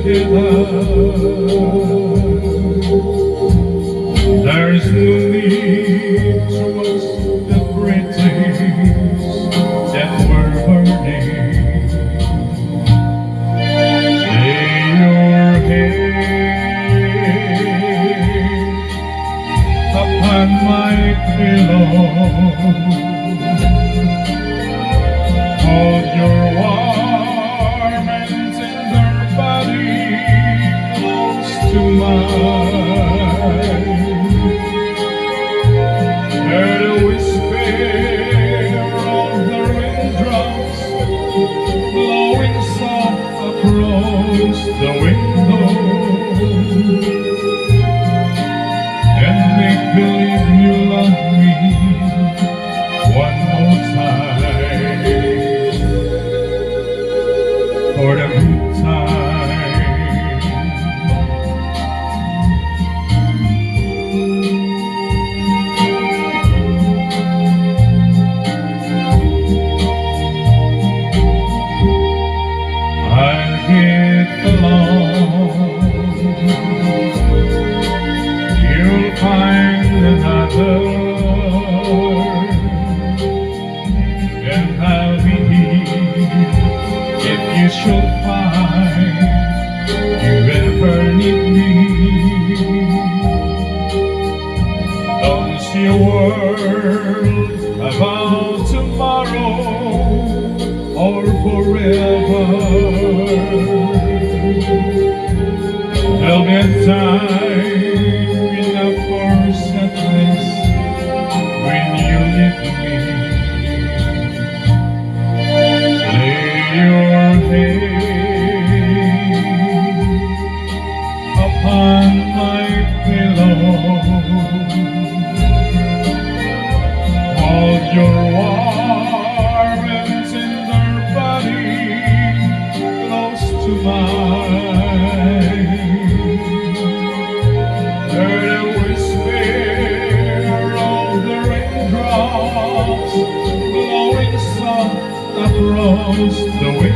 There's no need to us the great things that were burning. Lay your head upon my pillow. Hold your warm and tender body close to mine. Hear the whisper of the raindrops blowing soft across the window, and make believe you love me one more time for the good time. I'll get along, you'll find another, and I'll be here if you should find you ever need me. Don't see a word about tomorrow or forever. There'll be a time enough for sadness when you leave me. Lay your head upon my pillow. Hold your warm and tender body close to mine. Hear the whisper of the raindrops blowing soft across the window.